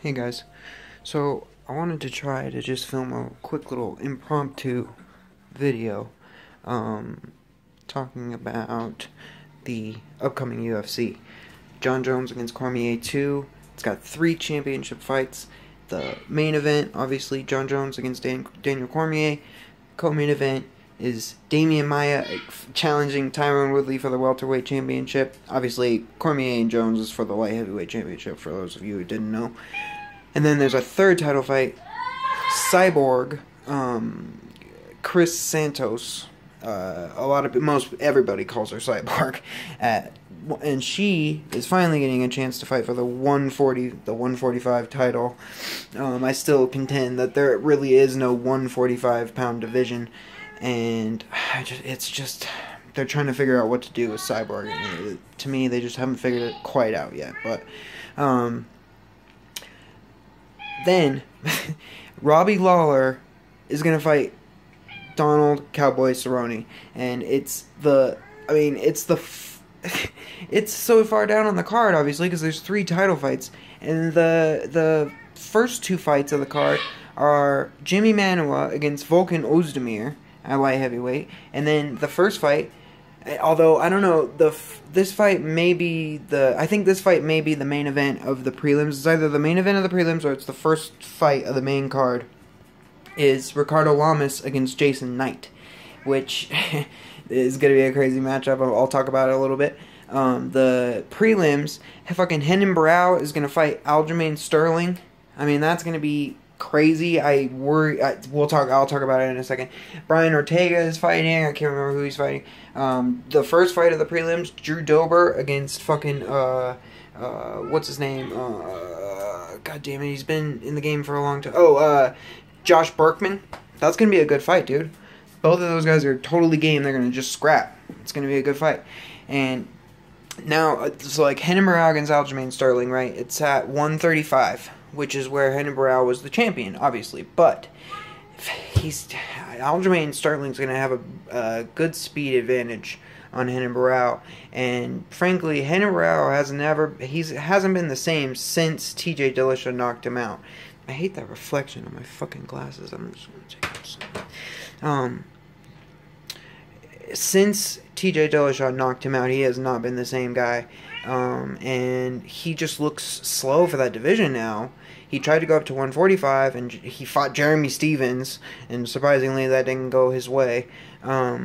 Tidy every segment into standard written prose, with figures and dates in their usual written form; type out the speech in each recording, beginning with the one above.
Hey guys, so I wanted to try to just film a quick little impromptu video talking about the upcoming UFC. Jon Jones against Cormier 2. It's got 3 championship fights. The main event, obviously, Jon Jones against Daniel Cormier. Co-main event is Maia challenging Tyron Woodley for the welterweight championship. Obviously, Cormier and Jones is for the light heavyweight championship, for those of you who didn't know. And then there's a third title fight, Cyborg, Chris Santos. Most everybody calls her Cyborg, and she is finally getting a chance to fight for the 145 title. I still contend that there really is no 145-pound division, and they're trying to figure out what to do with Cyborg. And to me, they just haven't figured it quite out yet. But then Robbie Lawler is gonna fight Donald Cowboy Cerrone, and it's so far down on the card, obviously, because there's 3 title fights, and the first 2 fights of the card are Jimmy Manuwa against Volkan Ozdemir at light heavyweight, and then the first fight, although I don't know, this fight may be I think this fight may be the main event of the prelims. It's either the main event of the prelims or it's the first fight of the main card. Is Ricardo Lamas against Jason Knight, which is going to be a crazy matchup. I'll talk about it a little bit. The prelims, fucking Renan Barão is going to fight Aljamain Sterling. I mean, that's going to be crazy. I'll talk about it in a second. Brian Ortega is fighting. I can't remember who he's fighting. The first fight of the prelims, Drew Dober against fucking what's his name? God damn it, he's been in the game for a long time. Josh Berkman. That's going to be a good fight, dude. Both of those guys are totally game. They're going to just scrap. It's going to be a good fight. And now, so like Renan Barão against Aljamain Sterling, right? It's at 135, which is where Renan Barão was the champion, obviously. But Aljamain Sterling's going to have a good speed advantage on Renan Barão. And frankly, Renan Barão hasn't been the same since TJ Dillashaw knocked him out. I hate that reflection on my fucking glasses. I'm just gonna take this. Since TJ Dillashaw knocked him out, he has not been the same guy. And he just looks slow for that division now. He tried to go up to 145, and he fought Jeremy Stevens, and surprisingly that didn't go his way. But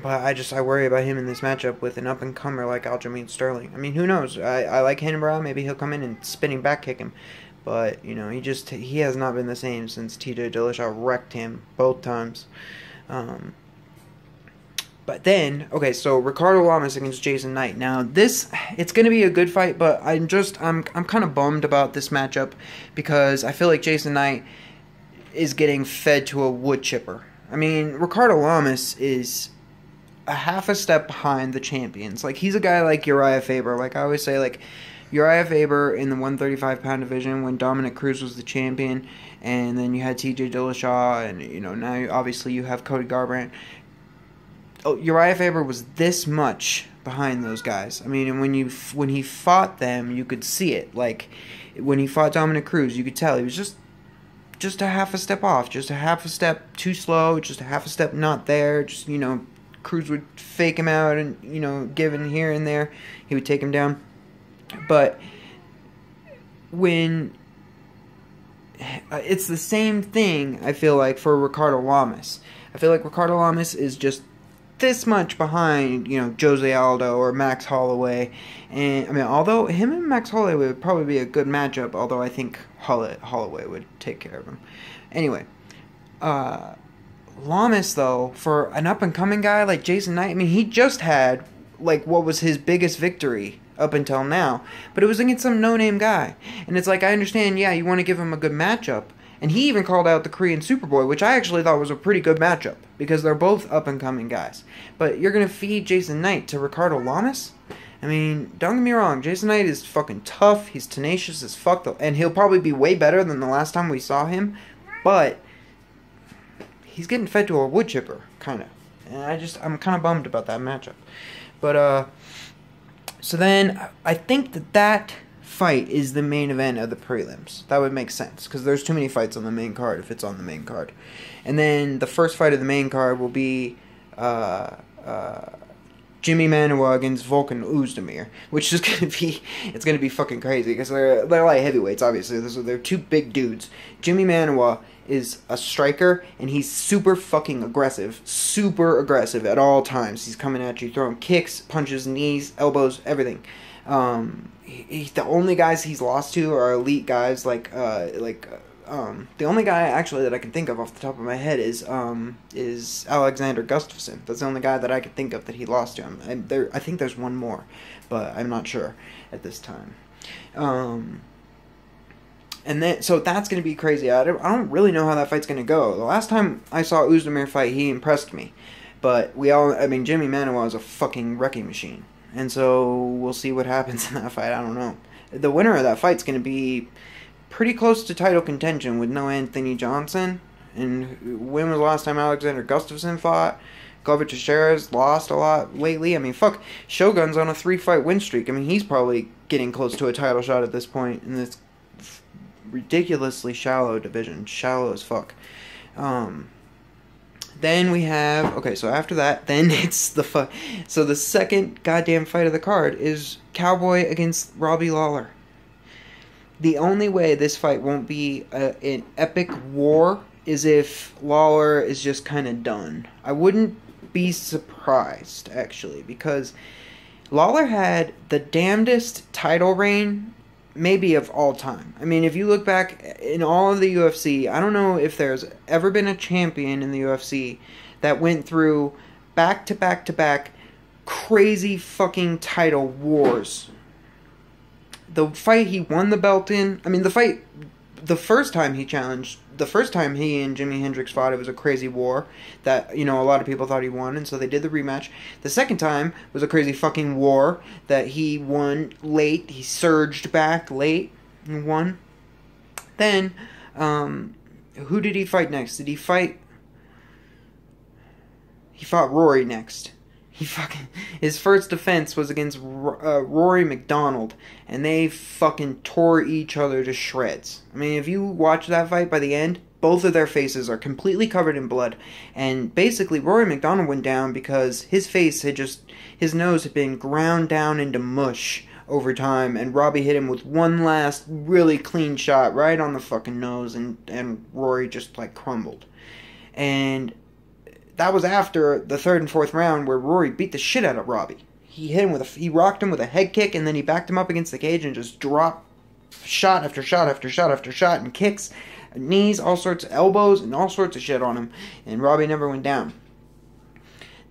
I worry about him in this matchup with an up-and-comer like Aljamain Sterling. I mean, who knows? I like Renan Barão. Maybe he'll come in and spinning back kick him. But, you know, he has not been the same since TJ Dillashaw wrecked him both times. But then, okay, so Ricardo Lamas against Jason Knight. Now, it's going to be a good fight, but I'm kind of bummed about this matchup because I feel like Jason Knight is getting fed to a wood chipper. I mean, Ricardo Lamas is a half a step behind the champions. Like, he's a guy like Uriah Faber. Like, I always say, like, Uriah Faber in the 135-pound division when Dominic Cruz was the champion, and then you had TJ Dillashaw, and, you know, now obviously you have Cody Garbrandt. Oh, Uriah Faber was this much behind those guys. I mean, and when he fought them, you could see it. Like, when he fought Dominic Cruz, you could tell he was just a half a step off, just a half a step too slow, just a half a step not there. Just, you know, Cruz would fake him out and, you know, give in here and there. He would take him down. But when it's the same thing, I feel like, for Ricardo Lamas. I feel like Ricardo Lamas is just this much behind, you know, Jose Aldo or Max Holloway. And I mean, although him and Max Holloway would probably be a good matchup, although I think Holloway would take care of him. Anyway, Lamas, though, for an up-and-coming guy like Jason Knight, I mean, he just had, like, what was his biggest victory up until now, but it was against some no-name guy. And it's like, I understand, yeah, you want to give him a good matchup, and he even called out the Korean Superboy, which I actually thought was a pretty good matchup, because they're both up-and-coming guys. But you're going to feed Jason Knight to Ricardo Lamas? I mean, don't get me wrong, Jason Knight is fucking tough, he's tenacious as fuck, and he'll probably be way better than the last time we saw him, but he's getting fed to a wood chipper, kind of. And I'm kind of bummed about that matchup. But, so then, I think that fight is the main event of the prelims. That would make sense, because there's too many fights on the main card if it's on the main card. And then the first fight of the main card will be Jimmy Manuwa against Volkan Oezdemir, which is it's gonna be fucking crazy, because they're light heavyweights, obviously. They're two big dudes. Jimmy Manuwa is a striker, and he's super fucking aggressive at all times. He's coming at you, throwing kicks, punches, knees, elbows, everything. The only guys he's lost to are elite guys, the only guy actually that I can think of off the top of my head is Alexander Gustafsson. That's the only guy that I could think of that he lost to him. And I think there's one more, but I'm not sure at this time. And then, so that's going to be crazy. I don't really know how that fight's going to go. The last time I saw Oezdemir fight, he impressed me. But Jimmy Manuwa is a fucking wrecking machine. And so we'll see what happens in that fight. I don't know. The winner of that fight's going to be pretty close to title contention with no Anthony Johnson. And when was the last time Alexander Gustafsson fought? Glover Teixeira's lost a lot lately. I mean, fuck, Shogun's on a 3-fight win streak. I mean, he's probably getting close to a title shot at this point in this ridiculously shallow division. Shallow as fuck. Then we have... Okay, so after that, then it's the... So the second goddamn fight of the card is Cowboy against Robbie Lawler. The only way this fight won't be an epic war is if Lawler is just kind of done. I wouldn't be surprised, actually, because Lawler had the damnedest title reign maybe of all time. I mean, if you look back in all of the UFC, I don't know if there's ever been a champion in the UFC that went through back-to-back-to-back crazy fucking title wars. The fight he won the belt in, I mean, the first time he and Jimi Hendrix fought, it was a crazy war that, a lot of people thought he won, and so they did the rematch. The second time was a crazy fucking war that he won late. He surged back late and won. Then, who did he fight next? He fought Rory next. His first defense was against Rory McDonald, and they fucking tore each other to shreds. I mean, if you watch that fight, by the end, both of their faces are completely covered in blood, and basically Rory McDonald went down because his nose had been ground down into mush over time, and Robbie hit him with one last really clean shot right on the fucking nose, and Rory just crumbled. And that was after the third and fourth round where Rory beat the shit out of Robbie. He rocked him with a head kick, and then he backed him up against the cage and just dropped shot after shot after shot after shot, and kicks, knees, all sorts of elbows, and all sorts of shit on him. And Robbie never went down.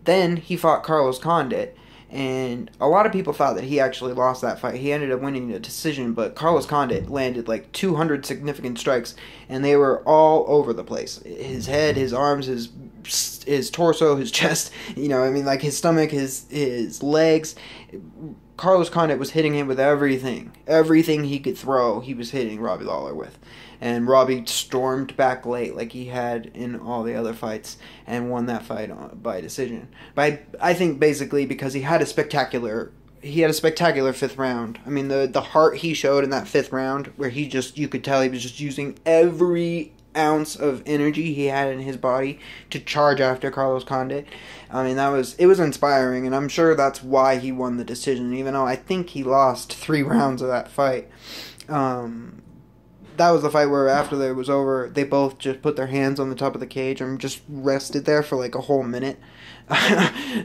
Then he fought Carlos Condit, and a lot of people thought that he actually lost that fight. He ended up winning the decision, but Carlos Condit landed 200 significant strikes, and they were all over the place. His head, his arms, his torso, his chest, his stomach, his legs. Carlos Condit was hitting him with everything. Everything he could throw, he was hitting Robbie Lawler with. And Robbie stormed back late like he had in all the other fights and won that fight by decision. I think basically because he had a spectacular fifth round. I mean, the heart he showed in that fifth round, where you could tell he was just using every ounce of energy he had in his body to charge after Carlos Condit. I mean, it was inspiring, and I'm sure that's why he won the decision, even though I think he lost 3 rounds of that fight. That was the fight where after it was over, they both just put their hands on the top of the cage and just rested there for a whole minute.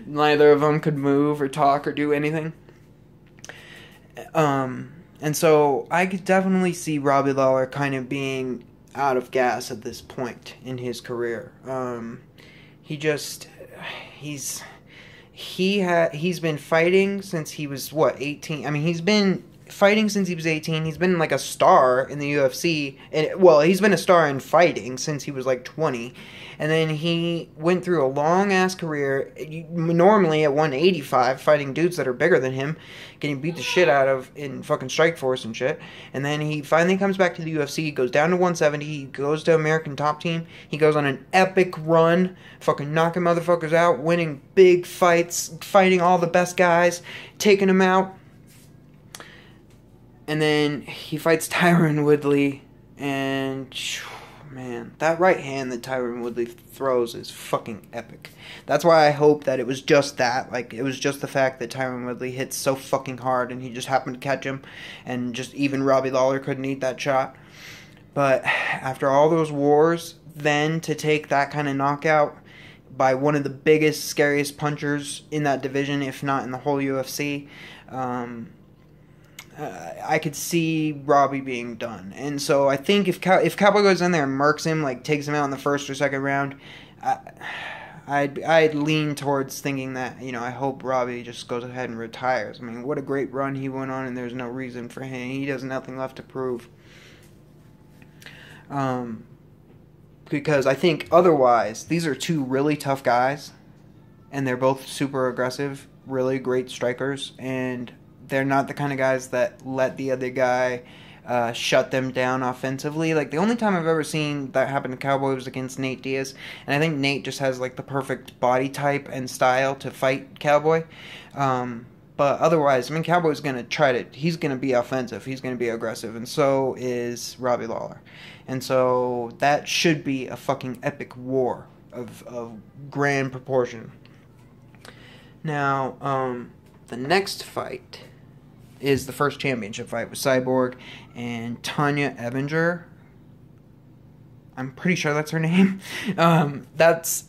Neither of them could move or talk or do anything. And so I could definitely see Robbie Lawler kind of being out of gas at this point in his career. He's been fighting since he was 18. I mean, he's been fighting since he was 18. He's been a star in the UFC, and he's been a star in fighting since he was 20. And then he went through a long-ass career, normally at 185, fighting dudes that are bigger than him, getting beat the shit out of in fucking Strikeforce and shit. And then he finally comes back to the UFC, goes down to 170, he goes to American Top Team, he goes on an epic run, fucking knocking motherfuckers out, winning big fights, fighting all the best guys, taking them out. And then he fights Tyron Woodley, and man, that right hand that Tyron Woodley throws is fucking epic. That's why I hope that it was just that. Like, it was just the fact that Tyron Woodley hits so fucking hard and he just happened to catch him, and just even Robbie Lawler couldn't eat that shot. But after all those wars, then to take that kind of knockout by one of the biggest, scariest punchers in that division, if not in the whole UFC, I could see Robbie being done. And so I think if Cowboy goes in there and murks him, like takes him out in the first or second round, I'd lean towards thinking that, you know, I hope Robbie just goes ahead and retires. I mean, what a great run he went on, and there's no reason for him. He has nothing left to prove. Because I think otherwise, these are two really tough guys, and they're both super aggressive, really great strikers, and they're not the kind of guys that let the other guy shut them down offensively. Like, the only time I've ever seen that happen to Cowboy was against Nate Diaz, and I think Nate just has, like, the perfect body type and style to fight Cowboy. But otherwise, I mean, Cowboy's going to he's going to be offensive, he's going to be aggressive, and so is Robbie Lawler. And so that should be a fucking epic war of grand proportion. Now, the next fight is the first championship fight with Cyborg and Tanya Ebinger. I'm pretty sure that's her name. That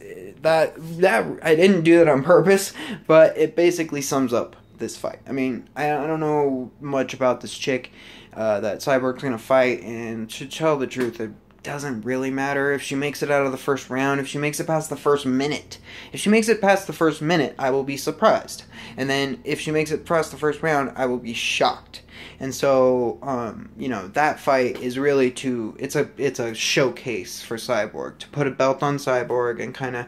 I didn't do that on purpose, but it basically sums up this fight. I mean, I don't know much about this chick that Cyborg's gonna fight, and to tell the truth, it doesn't really matter if she makes it out of the first round, if she makes it past the first minute. If she makes it past the first minute, I will be surprised. And then if she makes it past the first round, I will be shocked. And so, you know, that fight is really it's a showcase for Cyborg, to put a belt on Cyborg, and kind of,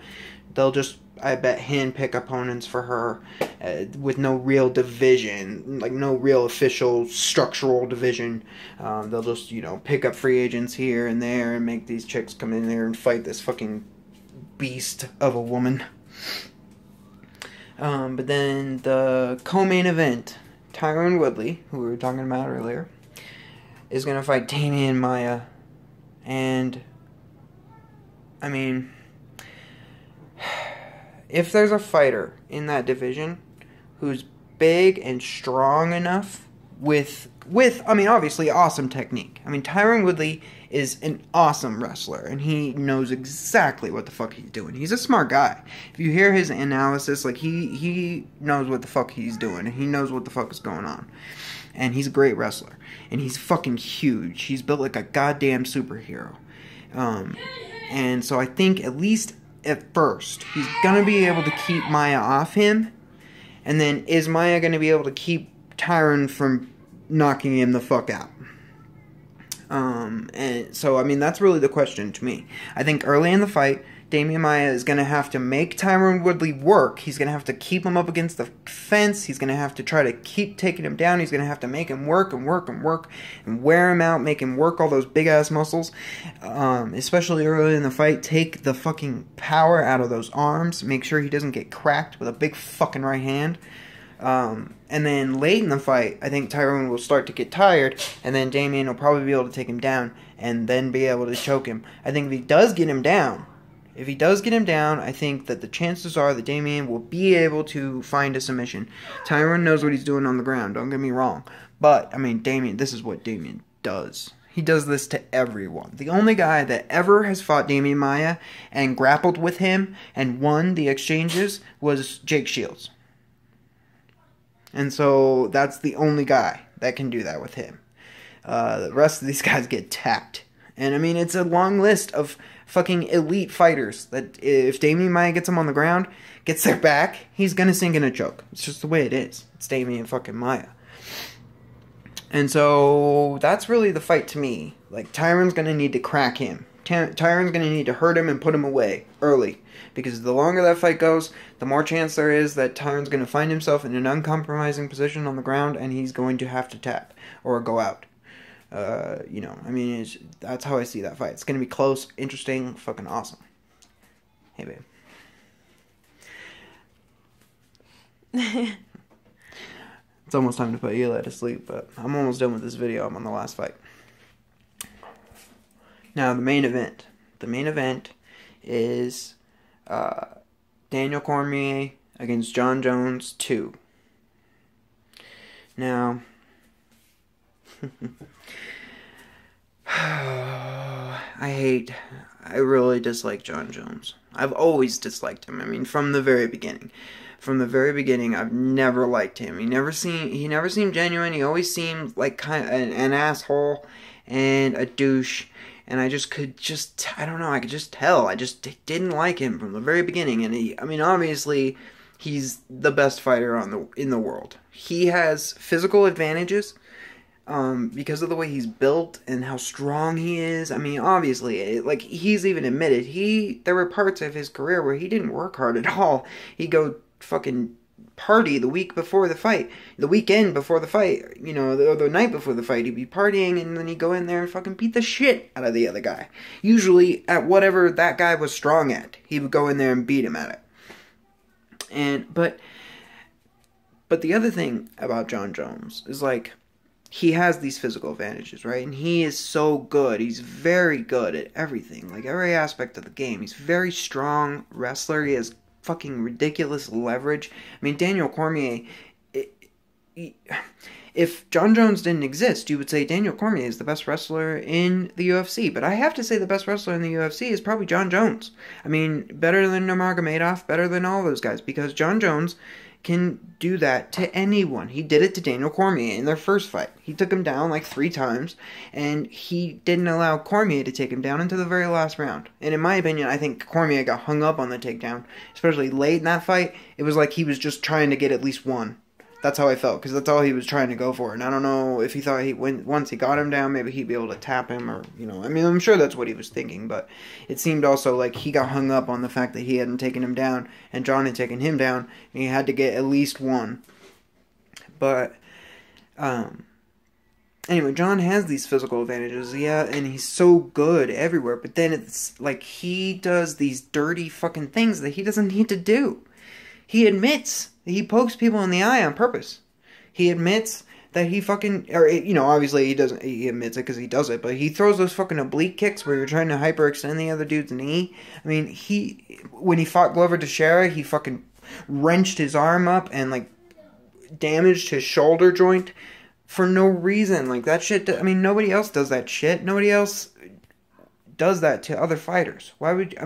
they'll just, I bet, handpick opponents for her with no real division, like no real official structural division. They'll just, you know, pick up free agents here and there and make these chicks come in there and fight this fucking beast of a woman. But then the co-main event, Tyron Woodley, who we were talking about earlier, is going to fight Damian Maia. And, I mean, if there's a fighter in that division who's big and strong enough with I mean, obviously awesome technique. I mean, Tyron Woodley is an awesome wrestler, and he knows exactly what the fuck he's doing. He's a smart guy. If you hear his analysis, like, he knows what the fuck he's doing, and he knows what the fuck is going on. And he's a great wrestler. And he's fucking huge. He's built like a goddamn superhero. And so I think, at least at first, he's gonna be able to keep Maia off him. And then, is Maia gonna be able to keep Tyron from knocking him the fuck out? And so, I mean, that's really the question to me. I think early in the fight, Damian Maia is going to have to make Tyron Woodley work. He's going to have to keep him up against the fence. He's going to have to try to keep taking him down. He's going to have to make him work and work and work and wear him out, make him work all those big-ass muscles, especially early in the fight. Take the fucking power out of those arms. Make sure he doesn't get cracked with a big fucking right hand. And then late in the fight, I think Tyron will start to get tired, and then Damian will probably be able to take him down and then be able to choke him. I think if he does get him down, I think that the chances are that Damian will be able to find a submission. Tyron knows what he's doing on the ground, don't get me wrong. But, I mean, this is what Damian does. He does this to everyone. The only guy that ever has fought Damian Maia and grappled with him and won the exchanges was Jake Shields. And so that's the only guy that can do that with him. The rest of these guys get tapped. And I mean, it's a long list of fucking elite fighters that if Damian Maia gets him on the ground, gets their back, he's gonna sink in a choke. It's just the way it is. It's Damian fucking Maia. And so that's really the fight to me. Like, Tyron's gonna need to crack him. Tyron's gonna need to hurt him and put him away early. Because the longer that fight goes, the more chance there is that Tyron's going to find himself in an uncompromising position on the ground, and he's going to have to tap or go out. You know, I mean, that's how I see that fight. It's going to be close, interesting, fucking awesome. Hey, babe. It's almost time to put Eli to sleep, but I'm almost done with this video. I'm on the last fight. Now, the main event. The main event is Daniel Cormier against Jon Jones 2. Now, I really dislike Jon Jones. I've always disliked him. I mean, from the very beginning. From the very beginning, I've never liked him. He never seemed genuine. He always seemed like kind of an asshole and a douche. And I could just tell. I just didn't like him from the very beginning. And obviously, he's the best fighter in the world. He has physical advantages because of the way he's built and how strong he is. I mean, obviously, he's even admitted, there were parts of his career where he didn't work hard at all. He'd go fucking party the weekend before the fight, the night before the fight. He'd be partying, and then he'd go in there and fucking beat the shit out of the other guy. Usually at whatever that guy was strong at, he would go in there and beat him at it. But the other thing about Jon Jones is, he has these physical advantages, right? And he is so good. He's very good at everything, every aspect of the game. He's a very strong wrestler. He has fucking ridiculous leverage. I mean, Daniel Cormier, if Jon Jones didn't exist, you would say Daniel Cormier is the best wrestler in the UFC. But I have to say the best wrestler in the UFC is probably Jon Jones. I mean, better than Nurmagomedov, better than all those guys, because Jon Jones can do that to anyone. He did it to Daniel Cormier in their first fight. He took him down 3 times, and he didn't allow Cormier to take him down until the very last round. And in my opinion, I think Cormier got hung up on the takedown, especially late in that fight. It was like he was just trying to get at least one. That's how I felt, because that's all he was trying to go for. And I don't know if he thought once he got him down, maybe he'd be able to tap him, or, I'm sure that's what he was thinking. But it seemed also like he got hung up on the fact that he hadn't taken him down, and Jon had taken him down, and he had to get at least one. But, anyway, Jon has these physical advantages, yeah, and he's so good everywhere. But then it's like he does these dirty fucking things that he doesn't need to do. He admits he pokes people in the eye on purpose. He admits that he fucking, obviously he admits it because he does it, but he throws those fucking oblique kicks where you're trying to hyperextend the other dude's knee. I mean, when he fought Glover Teixeira, he fucking wrenched his arm up and, damaged his shoulder joint for no reason. That shit, nobody else does that shit. Nobody else does that to other fighters. Why would,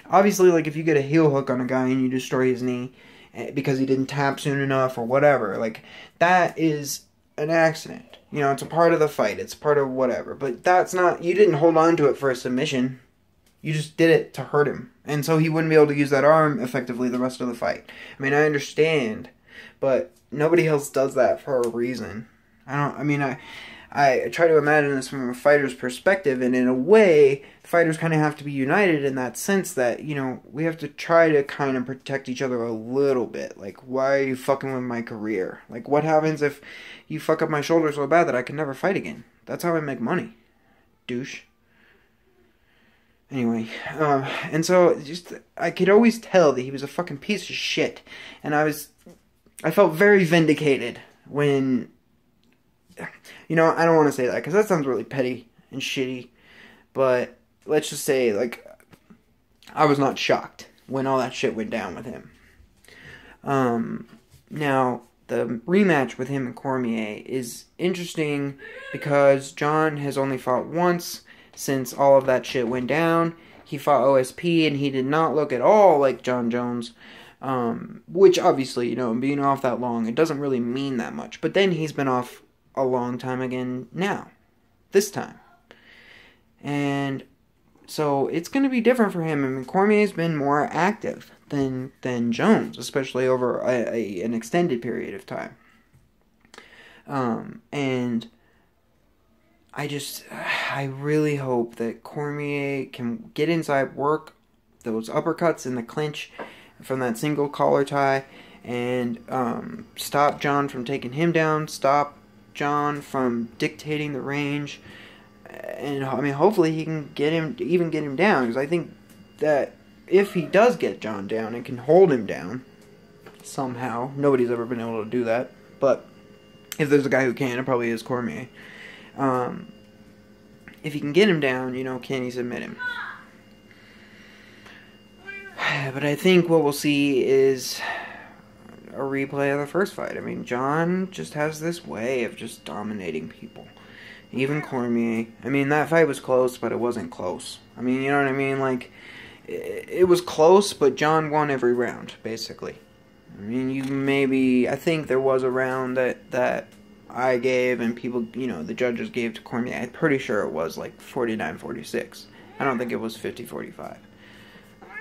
obviously, if you get a heel hook on a guy and you destroy his knee because he didn't tap soon enough or whatever, that is an accident. It's a part of the fight. It's part of whatever. But that's not, you didn't hold on to it for a submission. You just did it to hurt him. And so he wouldn't be able to use that arm effectively the rest of the fight. I understand, but nobody else does that for a reason. I try to imagine this from a fighter's perspective, and in a way, fighters kind of have to be united in that sense that, we have to try to kind of protect each other a little bit. Why are you fucking with my career? What happens if you fuck up my shoulder so bad that I can never fight again? That's how I make money, douche. Anyway, and so I could always tell that he was a fucking piece of shit, and I felt very vindicated when, I don't want to say that because that sounds really petty and shitty, but let's just say, I was not shocked when all that shit went down with him. Now, the rematch with him and Cormier is interesting because Jon has only fought once since all of that shit went down. He fought OSP and he did not look at all like Jon Jones, which obviously, being off that long, it doesn't really mean that much. But then he's been off a long time again now, this time. And so it's going to be different for him. Cormier's been more active than Jones, especially over an extended period of time. And I really hope that Cormier can get inside, work those uppercuts in the clinch from that single collar tie, and stop Jon from taking him down, stop Jon from dictating the range, and hopefully he can get him down, because I think that if he does get Jon down and can hold him down somehow, nobody's ever been able to do that, but If there's a guy who can, it probably is Cormier. If he can get him down, you know, can he submit him? But I think what we'll see is a replay of the first fight. I mean, John just has this way of just dominating people. Even Cormier. I mean, that fight was close, but it wasn't close. I mean, you know what I mean? Like, it was close, but John won every round, basically. I mean, I think there was a round that I gave and people, you know, the judges gave to Cormier. I'm pretty sure it was like 49-46. I don't think it was 50-45.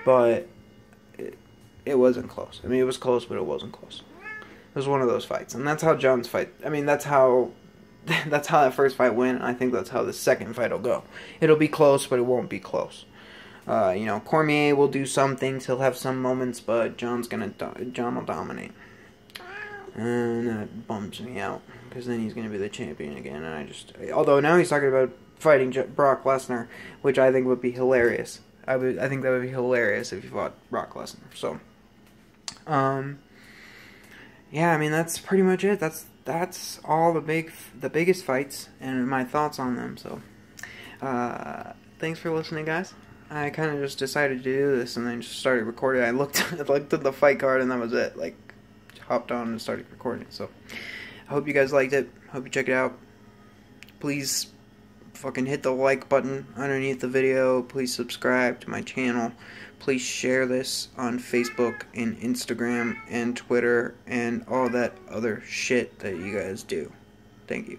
But it wasn't close. I mean, it was close, but it wasn't close. It was one of those fights. And that's how John's fight, I mean, that's how that first fight went. And I think that's how the second fight will go. It'll be close, but it won't be close. You know, Cormier will do some things. He'll have some moments, but John will dominate. And that bums me out, because then he's going to be the champion again. And although now he's talking about fighting Brock Lesnar, which I think would be hilarious. I think that would be hilarious if he fought Brock Lesnar. So, yeah, I mean, that's pretty much it. That's all the biggest fights and my thoughts on them. So, thanks for listening, guys. I kind of just decided to do this and then just started recording. I looked at the fight card and that was it. Like, hopped on and started recording. So, I hope you guys liked it. Hope you check it out. Please fucking hit the like button underneath the video. Please subscribe to my channel. Please share this on Facebook and Instagram and Twitter and all that other shit that you guys do. Thank you.